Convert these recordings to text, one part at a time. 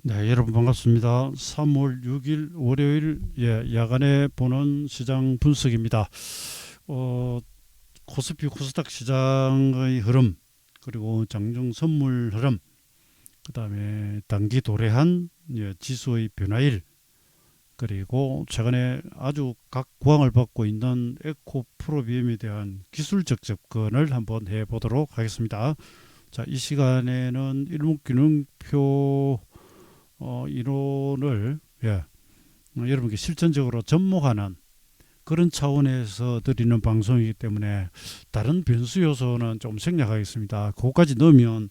네, 여러분 반갑습니다. 3월 6일 월요일 야간에 보는 시장 분석입니다. 어, 코스피 코스닥 시장의 흐름, 그리고 장중 선물 흐름, 그다음에 단기 도래한 지수의 변화일, 그리고 최근에 아주 각광을 받고 있는 에코 프로비엠에 대한 기술적 접근을 한번 해보도록 하겠습니다. 자, 이 시간에는 일목균형표 이론을 여러분께 실전적으로 접목하는 그런 차원에서 드리는 방송이기 때문에 다른 변수 요소는 좀 생략하겠습니다. 그거까지 넣으면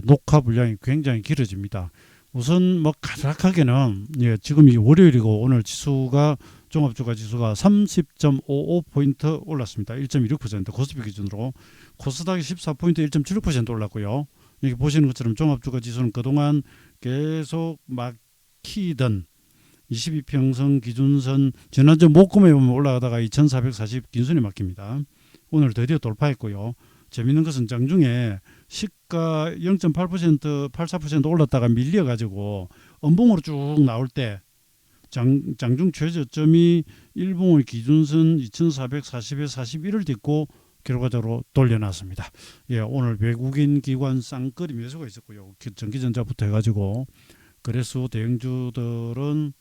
녹화 분량이 굉장히 길어집니다. 우선 뭐 간략하게는 지금이 월요일이고 오늘 지수가 종합주가 지수가 30.55포인트 올랐습니다. 1.16% 코스피 기준으로. 코스닥이 14포인트 1.76% 올랐고요. 여기 보시는 것처럼 종합주가 지수는 그동안 계속 막히던 22평선 기준선 지난주 목금에 보면 올라가다가 2440 긴선에 막힙니다. 오늘 드디어 돌파했고요. 재밌는 것은 장중에 시가 0.8% 84% 올랐다가 밀려가지고 음봉으로 쭉 나올 때 장중 최저점이 일봉의 기준선 2440에 41을 딛고 결과적으로 돌려놨습니다. 오늘 외국인 기관 쌍끌이 매수가 있었고요. 전기전자부터 해가지고 거래소 대형주들은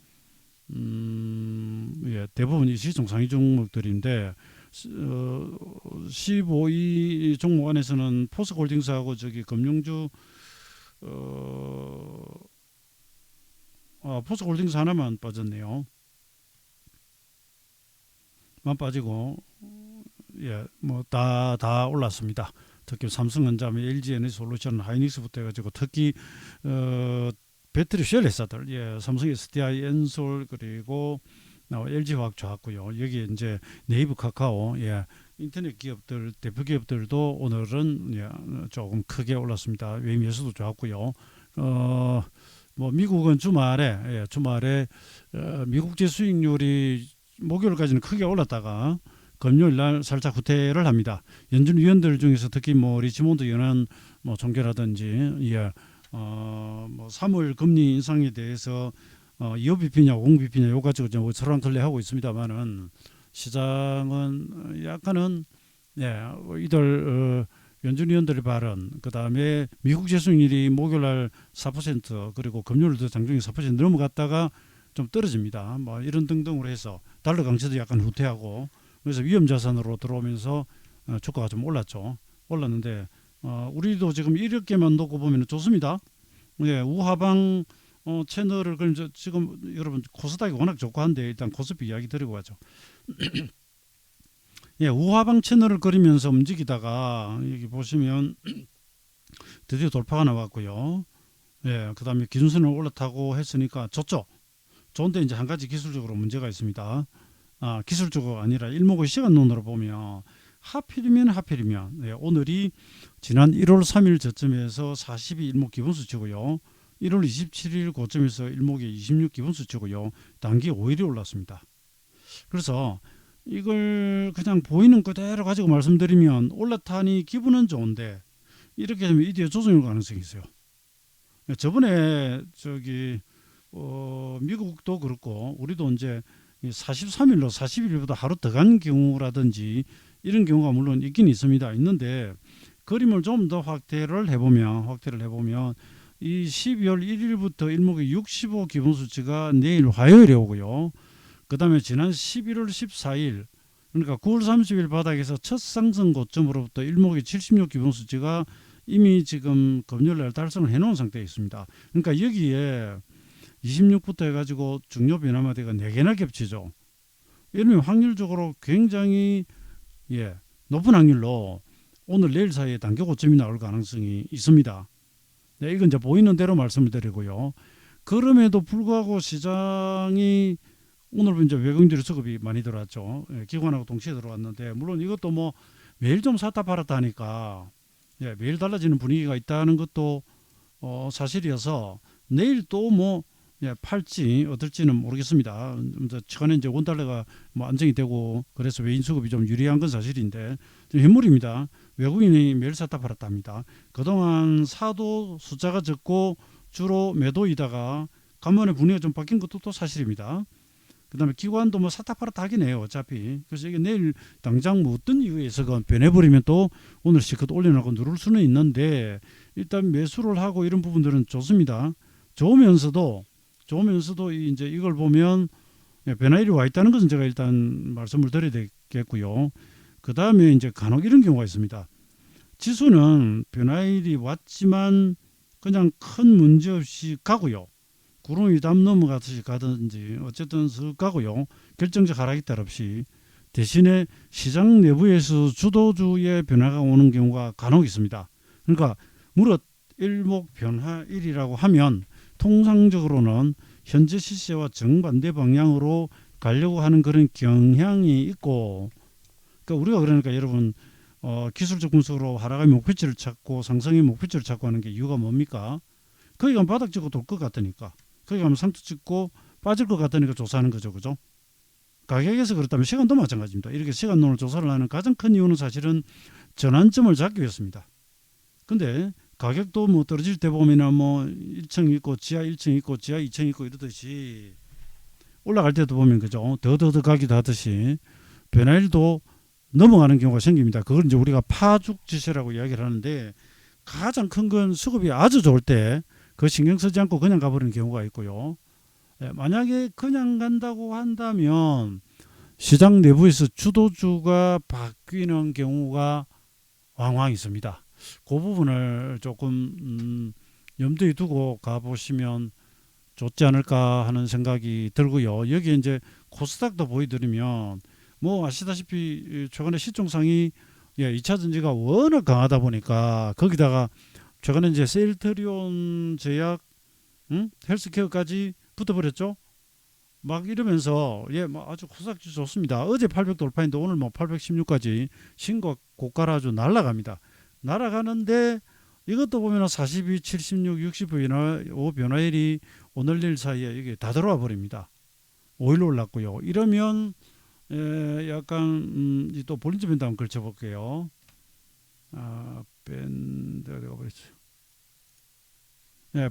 대부분 이 시총 상위 종목들인데 15위 종목 안에서는 포스홀딩스하고 저기 금융주 포스홀딩스 하나만 빠졌네요. 만 빠지고 뭐 다 올랐습니다. 특히 삼성전자, LG에너지솔루션, 하이닉스부터 해가지고 특히 배터리 쉘 회사들, 삼성 SDI, 엔솔 그리고 LG화학 좋았고요. 여기 이제 네이버, 카카오, 인터넷 기업들 대표 기업들도 오늘은 조금 크게 올랐습니다. 외매수도 좋았고요. 뭐 미국은 주말에 미국제 수익률이 목요일까지는 크게 올랐다가 금요일 날 살짝 후퇴를 합니다. 연준 위원들 중에서 특히 뭐 리치몬드 연안 뭐 종결하든지 뭐 3월 금리 인상에 대해서 2호 BP냐 50BP냐 요 가지고 좀 설왕설래 하고 있습니다만은 시장은 약간은 이들 연준 위원들의 발언, 그 다음에 미국 재수익률이 목요일 날 4% 그리고 금요일도 장중에 4% 넘어갔다가 좀 떨어집니다. 뭐 이런 등등으로 해서 달러 강세도 약간 후퇴하고 그래서 위험 자산으로 들어오면서 주가가 좀 올랐는데 우리도 지금 이렇게만 놓고 보면 좋습니다. 우하방 채널을 그럼 지금 여러분 코스닥이 워낙 좋고 한데 일단 코스피 이야기 드리고 가죠. 우하방 채널을 그리면서 움직이다가 여기 보시면 드디어 돌파가 나왔고요. 그다음에 기준선을 올라타고 했으니까 좋죠. 좋은데 이제 한 가지 기술적으로 문제가 있습니다. 기술적으로 아니라 일목의 시간론으로 보면 하필이면 오늘이 지난 1월 3일 저점에서 42 일목 기본수치고요. 1월 27일 고점에서 일목이 26 기본수치고요. 단기 5일이 올랐습니다. 그래서 이걸 그냥 보이는 그대로 가지고 말씀드리면 올라타니 기분은 좋은데 이렇게 되면 이디어 조정일 가능성이 있어요. 저번에 미국도 그렇고 우리도 이제 43일로 40일보다 하루 더 간 경우라든지 이런 경우가 물론 있긴 있는데 그림을 좀 더 확대를 해보면 이 12월 1일부터 일목의 65 기본수치가 내일 화요일에 오고요. 그 다음에 지난 11월 14일 그러니까 9월 30일 바닥에서 첫 상승 고점으로부터 일목의 76 기본수치가 이미 지금 금요일날 달성을 해놓은 상태에 있습니다. 그러니까 여기에 26부터 해가지고 중요 변화마디가 4개나 겹치죠. 이러면 확률적으로 굉장히 높은 확률로 오늘 내일 사이에 단기 고점이 나올 가능성이 있습니다. 이건 이제 보이는 대로 말씀을 드리고요. 그럼에도 불구하고 시장이 오늘 이제 외국인들의 수급이 많이 들어왔죠. 기관하고 동시에 들어왔는데 물론 이것도 뭐 매일 좀 샀다 팔았다 하니까 매일 달라지는 분위기가 있다는 것도 사실이어서 내일 또 뭐 팔지 어떨지는 모르겠습니다. 최근에 이제 원달러가 뭐 안정이 되고 그래서 외인 수급이 좀 유리한 건 사실인데 현물입니다. 외국인이 매일 샀다 팔았다 합니다. 그동안 사도 숫자가 적고 주로 매도이다가 간만에 분위기가 좀 바뀐 것도 또 사실입니다. 그 다음에 기관도 뭐 사타파라타 하긴 해요. 어차피. 그래서 이게 내일 당장 뭐 어떤 이유에서건 변해버리면 또 오늘 시컷 올려놓고 누를 수는 있는데 일단 매수를 하고 이런 부분들은 좋습니다. 좋으면서도 이제 이걸 보면 변화일이 와 있다는 것은 제가 일단 말씀을 드려야 되겠고요. 그 다음에 이제 간혹 이런 경우가 있습니다. 지수는 변화일이 왔지만 그냥 큰 문제 없이 가고요. 구름이 담 넘어가듯이 가든지 어쨌든 쓱 가고요. 결정적 하락이 따 없이 대신에 시장 내부에서 주도주의 변화가 오는 경우가 간혹 있습니다. 그러니까 무릇 일목 변화일이라고 하면 통상적으로는 현재 시세와 정반대 방향으로 가려고 하는 그런 경향이 있고, 그러니까 우리가 그러니까 여러분 기술적 분석으로 하락의 목표치를 찾고 상승의 목표치를 찾고 하는 게 이유가 뭡니까? 거기 가면 바닥 찍고 돌 것 같으니까, 거기 가면 상투 찍고 빠질 것 같으니까 조사하는 거죠. 그죠? 가격에서 그렇다면 시간도 마찬가지입니다. 이렇게 시간론을 조사를 하는 가장 큰 이유는 사실은 전환점을 잡기 위해서입니다. 근데 가격도 뭐 떨어질 때 보면은 뭐 1층 있고 지하 1층 있고 지하 2층 있고 이러듯이 올라갈 때도 보면 그죠? 더 가기도 하듯이 변화일도 넘어가는 경우가 생깁니다. 그걸 이제 우리가 파죽지세라고 이야기를 하는데 가장 큰 건 수급이 아주 좋을 때 그 신경 쓰지 않고 그냥 가버리는 경우가 있고요. 만약에 그냥 간다고 한다면 시장 내부에서 주도주가 바뀌는 경우가 왕왕 있습니다. 그 부분을 조금 염두에 두고 가보시면 좋지 않을까 하는 생각이 들고요. 여기 이제 코스닥도 보여드리면 뭐 아시다시피 최근에 시총상이 2차 전지가 워낙 강하다 보니까 거기다가 최근에 이제 셀트리온 제약, 헬스케어까지 붙어버렸죠. 막 이러면서 뭐 아주 코스닥지 좋습니다. 어제 800 돌파인데 오늘 뭐 816까지 신고 고가를 아주 날아갑니다. 날아가는데 이것도 보면 42, 76, 65 변화일이 오늘 내일 사이에 이게 다 들어와 버립니다. 5일로 올랐고요. 이러면 약간 또 볼린저 밴드 한번 걸쳐볼게요. 밴드 어디가 버렸죠?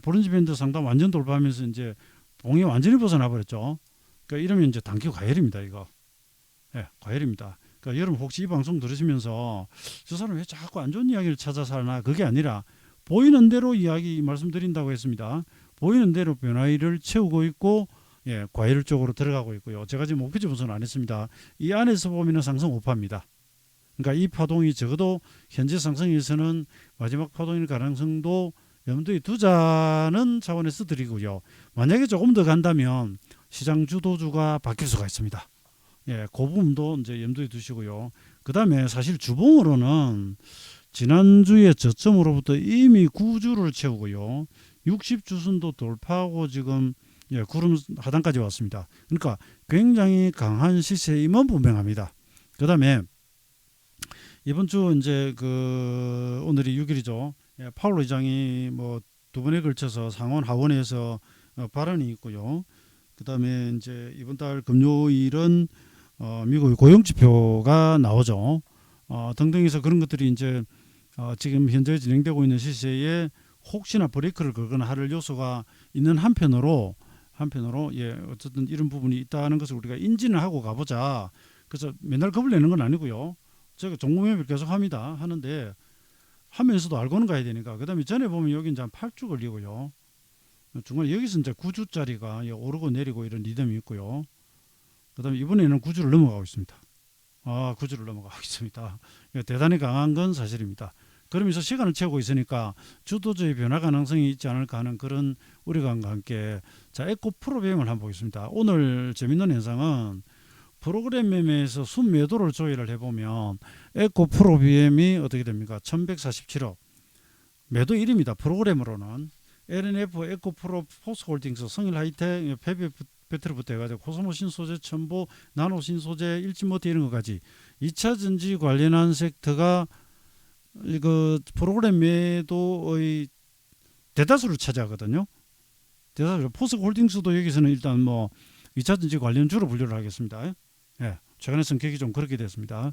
볼린저 밴드 상단 완전 돌파하면서 이제 봉이 완전히 벗어나 버렸죠. 그러니까 이러면 이제 단기 과열입니다. 이거. 과열입니다. 그러니까 여러분 혹시 이 방송 들으시면서 저 사람 왜 자꾸 안 좋은 이야기를 찾아서 하나, 그게 아니라 보이는 대로 이야기 말씀드린다고 했습니다. 보이는 대로 변화일을 채우고 있고 과열 쪽으로 들어가고 있고요. 제가 지금 목표치 분석은 안 했습니다. 이 안에서 보면 상승 우파입니다. 그러니까 이 파동이 적어도 현재 상승에서는 마지막 파동일 가능성도 염두에 두자는 차원에서 드리고요. 만약에 조금 더 간다면 시장 주도주가 바뀔 수가 있습니다. 그 부분도 이제 염두에 두시고요. 그 다음에 사실 주봉으로는 지난주에 저점으로부터 이미 9주를 채우고요. 60주선도 돌파하고 지금 구름 하단까지 왔습니다. 그러니까 굉장히 강한 시세임은 분명합니다. 그 다음에 이번 주 이제 오늘이 6일이죠. 파월 의장이 뭐 두 번에 걸쳐서 상원 하원에서 발언이 있고요. 그 다음에 이제 이번 달 금요일은 미국의 고용지표가 나오죠. 등등해서 그런 것들이 이제 지금 현재 진행되고 있는 시세에 혹시나 브레이크를 걸거나 할 요소가 있는 한편으로 어쨌든 이런 부분이 있다는 것을 우리가 인지는 하고 가보자. 그래서 맨날 겁을 내는 건 아니고요. 제가 종목매매를 계속 하는데 하면서도 알고는 가야 되니까. 그 다음에 전에 보면 여기 이제 한 8주 걸리고요. 중간에 여기서 이제 9주짜리가 오르고 내리고 이런 리듬이 있고요. 그 다음에 이번에는 9주를 넘어가고 있습니다. 9주를 넘어가고 있습니다. 대단히 강한 건 사실입니다. 그러면서 시간을 채우고 있으니까 주도주의 변화 가능성이 있지 않을까 하는 그런 우려감과 함께 자, 에코 프로비엠을 한번 보겠습니다. 오늘 재밌는 현상은 프로그램 매매에서 순매도를 조회를 해보면 에코 프로비엠이 어떻게 됩니까? 1147억 매도 1입니다. 프로그램으로는 LNF, 에코 프로, 포스홀딩스, 성일 하이텍, 페비 배터리부터 해가지고 코스모 신소재, 첨보, 나노 신소재, 일진모터 이런 것까지 2차 전지 관련한 섹터가 이거 프로그램 매도의 대다수를 차지하거든요. 대다수 포스홀딩스도 여기서는 일단 뭐 2차 전지 관련주로 분류를 하겠습니다. 최근에 성격이 좀 그렇게 됐습니다.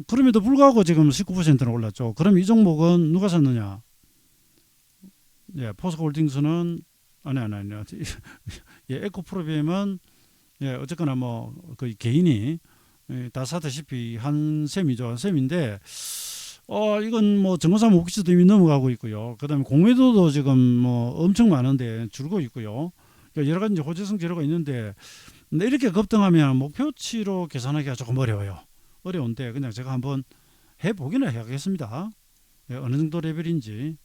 그럼에도 불구하고 지금 19%는 올랐죠. 그럼 이 종목은 누가 샀느냐? 예, 포스코홀딩스는 아니 예, 에코프로비엠은 예, 어쨌거나 뭐 그 개인이 예, 다 사다시피 한 셈이죠. 셈인데 이건 뭐 증거사 목기수도 이미 넘어가고 있고요. 그다음에 공매도도 지금 뭐 엄청 많은데 줄고 있고요. 그러니까 여러 가지 이제 호재성 재료가 있는데 근데 이렇게 급등하면 목표치로 계산하기가 조금 어려워요. 어려운데 그냥 제가 한번 해보기는 해야겠습니다. 예, 어느 정도 레벨인지.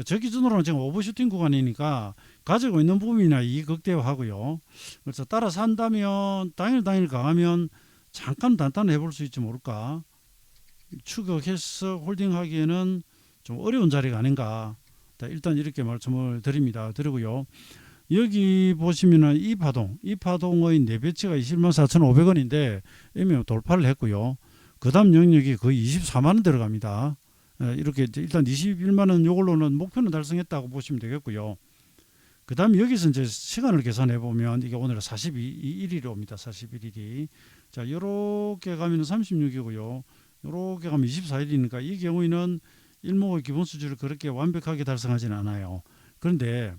저 기준으로는 지금 오버슈팅 구간이니까 가지고 있는 부분이나 이익 극대화하고요. 그래서 따라서 한다면 당일 강하면 잠깐 단단해 볼 수 있지 모를까. 추격해서 홀딩하기에는 좀 어려운 자리가 아닌가. 일단 이렇게 말씀을 드립니다. 드리고요. 여기 보시면은 이 파동의 내배치가 21만 4,500원인데 이미 돌파를 했고요. 그 다음 영역이 거의 24만 원 들어갑니다. 이렇게 일단 21만 원 요걸로는 목표는 달성했다고 보시면 되겠고요. 그 다음 여기서 이제 시간을 계산해 보면 이게 오늘 41일이 옵니다. 41일이. 자, 요렇게 가면 36이고요. 요렇게 가면 24일이니까 이 경우에는 일목의 기본 수준을 그렇게 완벽하게 달성하지는 않아요. 그런데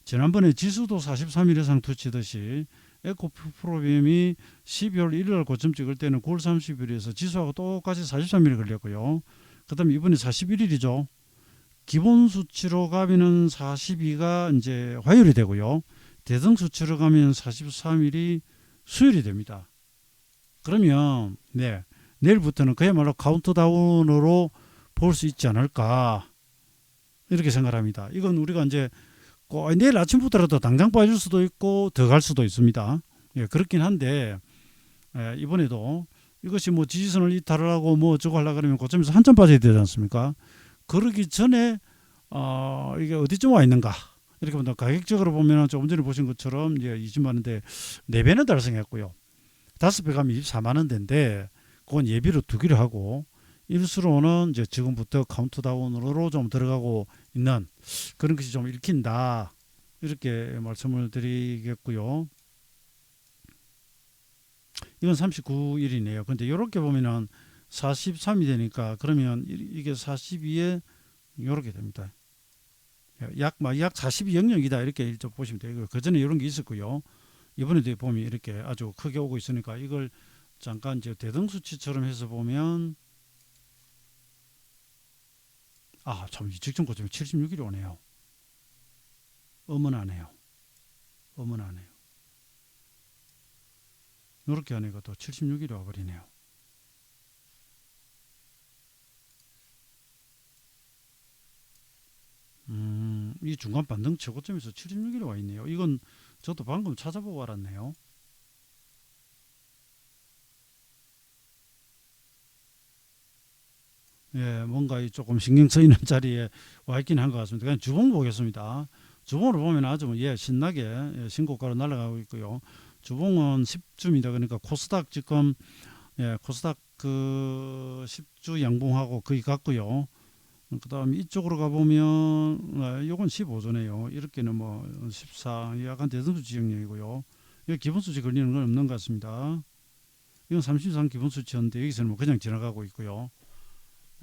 지난번에 지수도 43일 이상 투치듯이 에코프로비엠이 12월 1일 고점 찍을 때는 9월 30일에서 지수하고 똑같이 43일 걸렸고요. 그 다음에 이번에 41일이죠. 기본 수치로 가면은 42가 이제 화요일이 되고요. 대등 수치로 가면 43일이 수요일이 됩니다. 그러면 네, 내일부터는 그야말로 카운트다운으로 볼 수 있지 않을까 이렇게 생각합니다. 이건 우리가 이제 내일 아침부터라도 당장 빠질 수도 있고 더 갈 수도 있습니다. 예, 그렇긴 한데 이번에도 이것이 뭐 지지선을 이탈을 하고 뭐 어쩌고 하려고 그러면 고점에서 한참 빠져야 되지 않습니까? 그러기 전에 이게 어디쯤 와 있는가 이렇게 보면 가격적으로 보면 조금 전에 보신 것처럼 이제 20만 원대 4배는 달성했고요. 5배 가면 24만 원대인데 그건 예비로 두기로 하고 일수로는 이제 지금부터 카운트다운으로 좀 들어가고 있는 그런 것이 좀 읽힌다 이렇게 말씀을 드리겠고요. 이건 39일이네요. 근데 이렇게 보면은 43이 되니까 그러면 이게 42에 이렇게 됩니다. 약 42 영역이다 이렇게 보시면 되고요. 그 전에 이런 게 있었고요. 이번에도 보면 이렇게 아주 크게 오고 있으니까 이걸 잠깐 이제 대등수치처럼 해서 보면 참 직전 고점이 76일이 오네요. 어머나네요. 이렇게 하니까 또 76일이 와버리네요. 이 중간 반등 최고점에서 76일이 와 있네요. 이건 저도 방금 찾아보고 알았네요. 예, 뭔가 조금 신경 쓰이는 자리에 와 있긴 한 것 같습니다. 그냥 주봉 보겠습니다. 주봉으로 보면 아주 신나게 신고가로 날아가고 있고요. 주봉은 10주입니다. 그러니까 코스닥 지금 코스닥 그 10주 양봉하고 거의 같고요. 그 다음에 이쪽으로 가보면 이건 15조네요. 이렇게는 뭐 14, 약간 대등수치 영역이고요. 여기 기본수치 걸리는 건 없는 것 같습니다. 이건 33 기본수치였는데 여기서는 뭐 그냥 지나가고 있고요.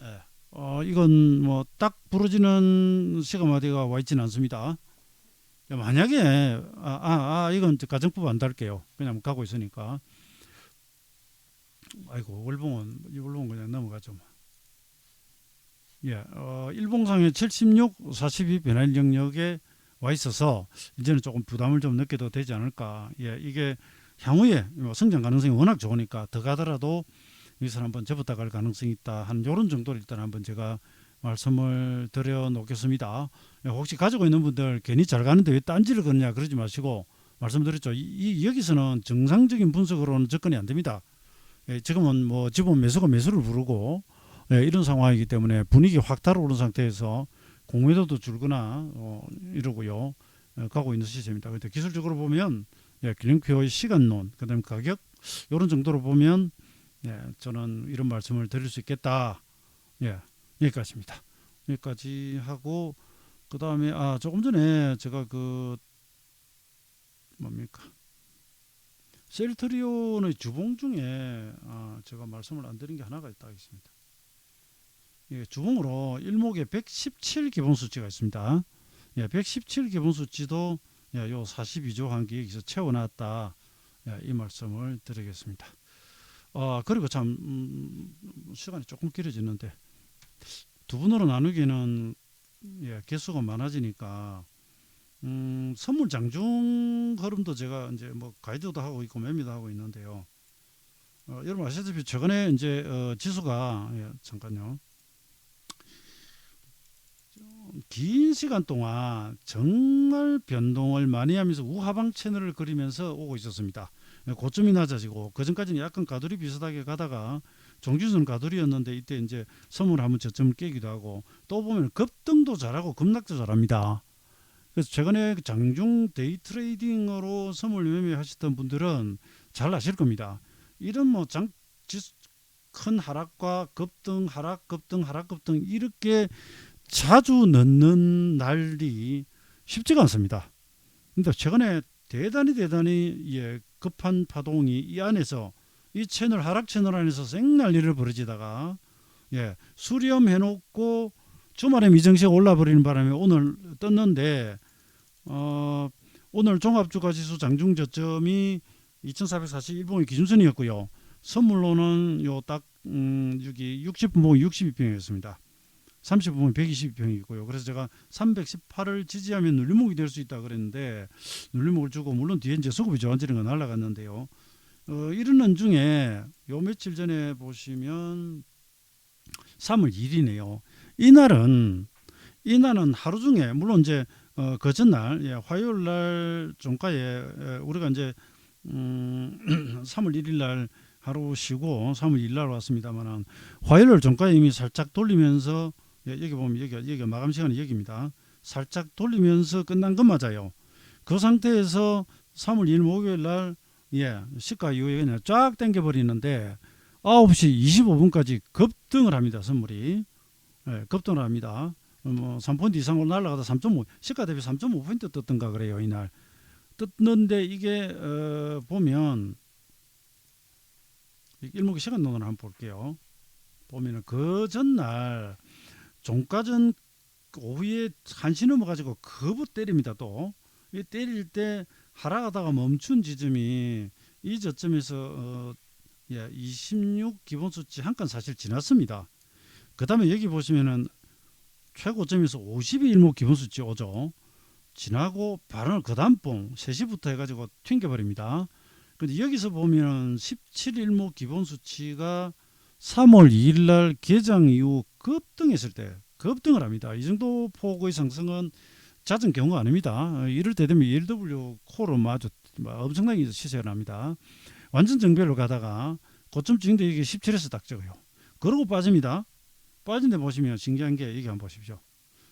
예. 이건 뭐 딱 부러지는 시간마디가 와 있지는 않습니다. 만약에 이건 가정법 안 달게요. 그냥 가고 있으니까. 아이고 월봉은 그냥 넘어가죠. 예, 일봉상에 76, 42 변화일 영역에 와 있어서 이제는 조금 부담을 좀 느껴도 되지 않을까. 예, 이게 향후에 뭐 성장 가능성이 워낙 좋으니까 더 가더라도 여기서 한번 접었다 갈 가능성이 있다 한 이런 정도를 일단 한번 제가 말씀을 드려 놓겠습니다. 혹시 가지고 있는 분들 괜히 잘 가는데 왜 딴지를 걷냐 그러지 마시고 말씀드렸죠. 여기서는 정상적인 분석으로는 접근이 안 됩니다. 지금은 뭐 지분 매수가 매수를 부르고 이런 상황이기 때문에 분위기 확 달아오른 상태에서 공매도도 줄거나 이러고요. 가고 있는 시점입니다. 근데 기술적으로 보면 기능표의 시간론 그다음에 가격 이런 정도로 보면 저는 이런 말씀을 드릴 수 있겠다. 여기까지입니다. 여기까지 하고 그 다음에 조금 전에 제가 뭡니까 셀트리온의 주봉 중에 제가 말씀을 안 드린 게 하나가 있다 있습니다. 주봉으로 일목에 117 기본 수치가 있습니다. 예, 117 기본 수치도 예, 요 42조 한기 여기서 채워놨다. 예, 이 말씀을 드리겠습니다. 그리고 참 시간이 조금 길어지는데 두 분으로 나누기는 예, 개수가 많아지니까 선물 장중 흐름도 제가 이제 뭐 가이드도 하고 있고 매매도 하고 있는데요. 여러분 아시다시피 최근에 이제 지수가 예, 잠깐요. 긴 시간 동안 정말 변동을 많이 하면서 우하방 채널을 그리면서 오고 있었습니다. 고점이 낮아지고 그 전까지는 약간 가두리 비슷하게 가다가 종지수는 가두리였는데 이때 이제 선물 한번 저점을 깨기도 하고 또 보면 급등도 잘하고 급락도 잘합니다. 그래서 최근에 장중 데이 트레이딩으로 선물 매매하셨던 분들은 잘 아실 겁니다. 이런 뭐 큰 하락과 급등 하락 급등 하락 급등 이렇게 자주 넣는 날이 쉽지가 않습니다. 근데 최근에 대단히 예, 급한 파동이 이 안에서 이 채널 하락 채널 안에서 생난리를 벌어지다가 예, 수렴해놓고 주말에 미정시가 올라버리는 바람에 오늘 떴는데 오늘 종합주가지수 장중 저점이 2441봉이 기준선이었고요. 선물로는 요딱 여기 60분봉이 62평이었습니다. 30분봉이 122평이고요. 그래서 제가 318을 지지하면 눌림목이 될 수 있다 그랬는데 눌림목을 주고 물론 뒤에 이제 수급이 좋아지는 건 날아갔는데요. 이런 중에 요 며칠 전에 보시면 3월 1일이네요. 이날은 하루 중에 물론 이제 그 전날 예, 화요일 날 종가에 우리가 이제 3월 1일 날 하루 쉬고 3월 2일 날 왔습니다만은 화요일 종가에 이미 살짝 돌리면서 예, 여기 보면 여기 마감 시간이 여기입니다. 살짝 돌리면서 끝난 건 맞아요. 그 상태에서 3월 2일 목요일 날 예, 시가 이후에 그냥 쫙 당겨 버리는데 9시 25분까지 급등을 합니다. 선물이 예, 급등을 합니다. 뭐 3포인트 이상으로 날아가다 3.5 시가 대비 3.5포인트 떴던가 그래요. 이날 떴는데 이게 보면 일목의 시간론을 한번 볼게요. 보면은 그 전날 종가전 오후에 1시 넘어가지고 거부 때립니다. 또 이 때릴 때 하락하다가 멈춘 지점이 이 저점에서 26 기본수치 한 건 사실 지났습니다. 그 다음에 여기 보시면은 최고점에서 52 일목 기본수치 오죠. 지나고 바로 그 다음 봉 3시부터 해가지고 튕겨버립니다. 근데 여기서 보면 17일목 기본수치가 3월 2일날 개장 이후 급등했을 때 급등을 합니다. 이 정도 폭의 상승은 잦은 경우가 아닙니다. 이럴 때 되면 ELW 코로 아주 엄청나게 시세가 납니다. 완전 정배로 가다가 고점 찍는데 이게 17에서 딱 찍어요. 그러고 빠집니다. 빠진 데 보시면 신기한 게 이게 한번 보십시오.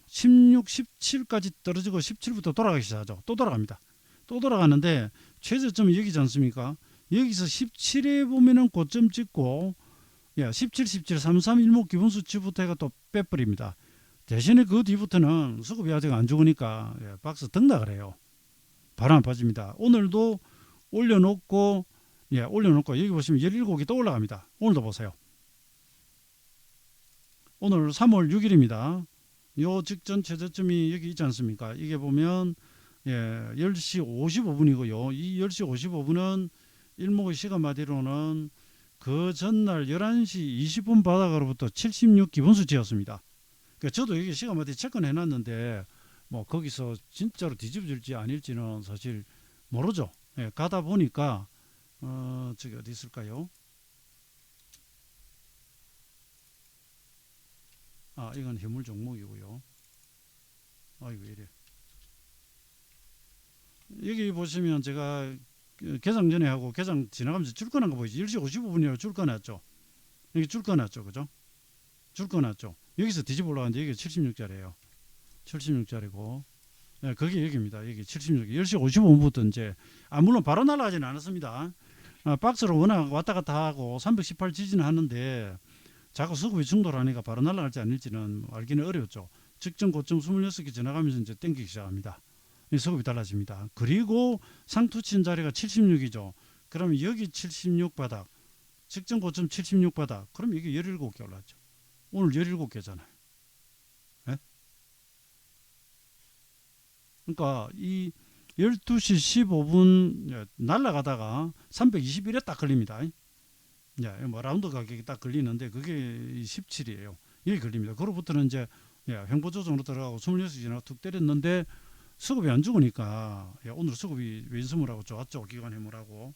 16, 17까지 떨어지고 17부터 돌아가기 시작하죠. 또 돌아갑니다. 또 돌아가는데 최저점이 여기지 않습니까? 여기서 17에 보면은 고점 찍고 17, 17, 33, 1목 기본수치부터 해가 또 빼버립니다. 대신에 그 뒤부터는 수급이 아직 안 죽으니까 박스 등락을 해요. 바로 안 빠집니다. 오늘도 올려놓고 여기 보시면 17개 또 올라갑니다. 오늘도 보세요. 오늘 3월 6일입니다. 요 직전 최저점이 여기 있지 않습니까? 이게 보면 10시 55분이고요. 이 10시 55분은 일목의 시간마디로는 그 전날 11시 20분 바닥으로부터 76 기본수치였습니다. 그러니까 저도 여기 시간마디 체크는 해놨는데 뭐 거기서 진짜로 뒤집어질지 아닐지는 사실 모르죠. 가다 보니까 저기 어디 있을까요? 이건 해물 종목이고요. 이거 이래. 여기 보시면 제가 개장 전에 하고 개장 지나가면서 줄 꺼낸 거 보이죠? 10시 55분이라고 줄 꺼놨죠. 여기 줄 꺼놨죠. 그죠? 줄 꺼놨죠. 여기서 뒤집어 올라가는데 여기 76짜리예요. 76짜리고. 그게 여기입니다. 여기 76. 10시 55분부터 이제 물론 바로 날아가지는 않았습니다. 박스로 워낙 왔다 갔다 하고 318 지지는 하는데 자꾸 수급이 충돌하니까 바로 날아갈지 아닐지는 알기는 어려웠죠. 직전 고점 26개 지나가면서 이제 땡기기 시작합니다. 수급이 달라집니다. 그리고 상투 친 자리가 76이죠. 그러면 여기 76 바닥, 직전 고점 76 바닥, 그럼 이게 17개 올랐죠. 오늘 17개잖아요. 네? 그러니까 이 12시 15분 날아가다가 321에 딱 걸립니다. 예, 뭐 라운드 가격이 딱 걸리는데 그게 17이에요. 여기 걸립니다. 그로부터는 이제 횡보 조정으로 들어가고 26시 지나고 툭 때렸는데 수급이 안 죽으니까 오늘 수급이 외인 선물하고 좋았죠. 기관 해물하고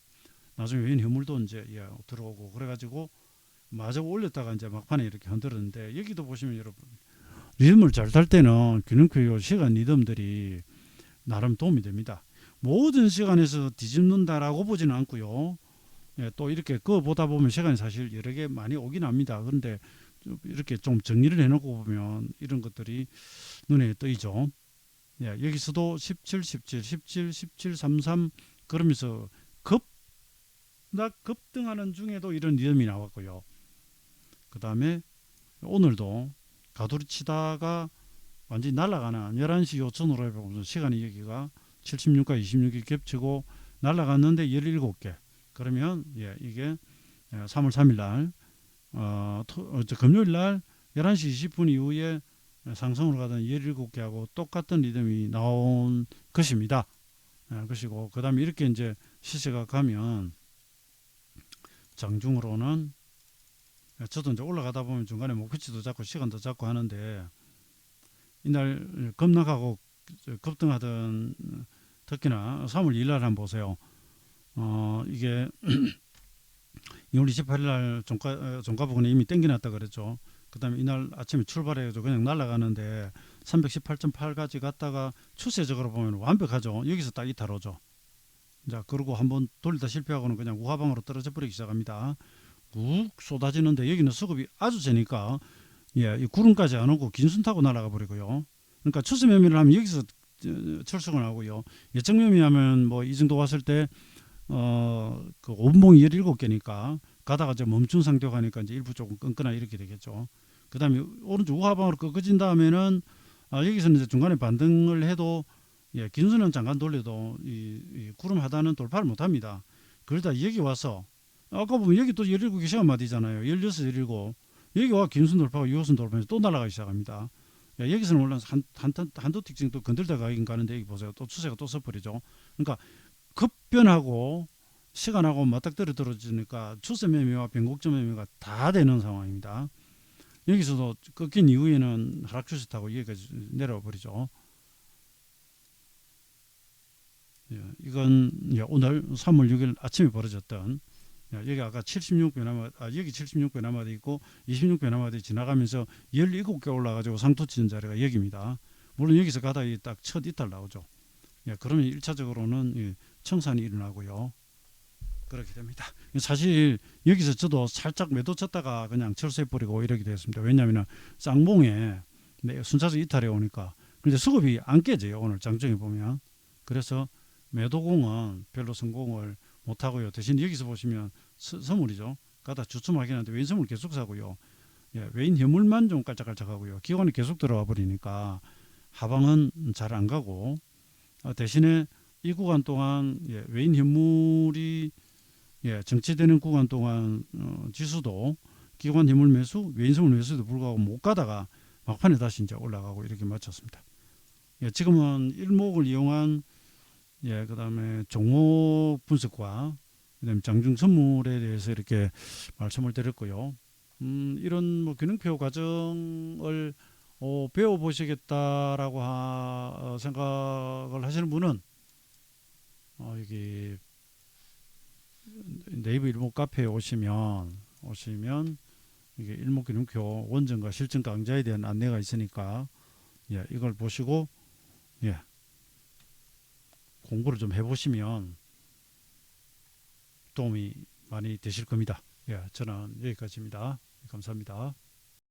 나중에 외인 해물도 이제 들어오고 그래가지고 마저 올렸다가 이제 막판에 이렇게 흔들었는데 여기도 보시면 여러분 리듬을 잘 탈 때는 균형표 시간 리듬들이 나름 도움이 됩니다. 모든 시간에서 뒤집는다라고 보지는 않고요. 또 이렇게 그거 보다 보면 시간이 사실 여러 개 많이 오긴 합니다. 그런데 이렇게 좀 정리를 해놓고 보면 이런 것들이 눈에 띄죠. 여기서도 17, 17, 17, 17, 33 그러면서 급등하는 중에도 이런 리듬이 나왔고요. 그 다음에 오늘도 가두리 치다가 완전히 날아가는 11시 요천으로 해보면 시간이 여기가 76과 26이 겹치고 날아갔는데 17개. 그러면 이게 3월 3일 날 금요일 날 11시 20분 이후에 상승으로 가던 17개하고 똑같은 리듬이 나온 것입니다. 것이고 그다음에 이렇게 이제 시세가 가면 장중으로는 저도 이제 올라가다 보면 중간에 목표치도 잡고 시간도 잡고 하는데 이날 급락하고 급등하던 특히나 3월 2일 날 한번 보세요. 이게 2월 28일 날 종가 부근에 이미 땡겨놨다 그랬죠. 그 다음에 이날 아침에 출발해가지고 그냥 날아가는데 318.8까지 갔다가 추세적으로 보면 완벽하죠. 여기서 딱 이탈 오죠. 자, 그리고 한번 돌리다 실패하고는 그냥 우하방으로 떨어져 버리기 시작합니다. 욱 쏟아지는데 여기는 수급이 아주 세니까 이 구름까지 안 오고 긴순 타고 날아가 버리고요. 그러니까 추세 매매를 하면 여기서 철수가 나고요. 예측 매매하면 뭐 이 정도 왔을 때 그 5분봉이 17개니까 가다가 이제 멈춘 상태가 가니까 이제 일부 조금 끈끈하 이렇게 되겠죠. 그 다음에 오른쪽 우하방으로 꺾어진 다음에는 여기서는 이제 중간에 반등을 해도 긴수는 잠깐 돌려도 이 구름 하단은 돌파를 못 합니다. 그러다 여기 와서 아까 보면 여기 또 17개 시간 마디잖아요. 16, 17 여기 와 긴순 돌파가 6호선 돌파해서 또 날아가기 시작합니다. 여기서는 원래 한도 특징 또 건들다가 가긴 가는데 여기 보세요. 또 추세가 또 서버리죠. 그러니까 급변하고 시간하고 맞닥뜨려 떨어지니까 추세 매매와 변곡점 매매가 다 되는 상황입니다. 여기서도 꺾인 이후에는 하락 추세 타고 여기까지 내려와 버리죠. 이건 오늘 3월 6일 아침에 벌어졌던 여기 아까 76변화마 여기 76변화마다 있고 26변화마다 지나가면서 17개 올라가지고 상토 치는 자리가 여기입니다. 물론 여기서 가다 딱 첫 이탈 나오죠. 그러면 1차적으로는 청산이 일어나고요. 그렇게 됩니다. 사실 여기서 저도 살짝 매도 쳤다가 그냥 철수해버리고 이렇게 됐습니다. 왜냐하면 쌍봉에 순차적 이탈이 오니까. 근데 수급이 안 깨져요. 오늘 장중에 보면. 그래서 매도공은 별로 성공을 못하고요. 대신 여기서 보시면 선물이죠. 가다 주춤하긴 한데 외인 선물 계속 사고요. 외인 현물만 좀 깔짝깔짝하고요. 기관이 계속 들어와 버리니까 하방은 잘 안 가고 대신에 이 구간 동안 외인 현물이 정체되는 구간 동안 지수도 기관 현물 매수, 외인 선물 매수에도 불구하고 못 가다가 막판에 다시 이제 올라가고 이렇게 마쳤습니다. 지금은 일목을 이용한 그다음에 종목 분석과 그다음에 장중 선물에 대해서 이렇게 말씀을 드렸고요. 이런 뭐 균형표 과정을 배워 보시겠다라고 생각을 하시는 분은 여기 네이버 일목 카페에 오시면 이게 일목균형표 원전과 실전 강좌에 대한 안내가 있으니까 이걸 보시고 공부를 좀 해보시면 도움이 많이 되실 겁니다. 저는 여기까지입니다. 감사합니다.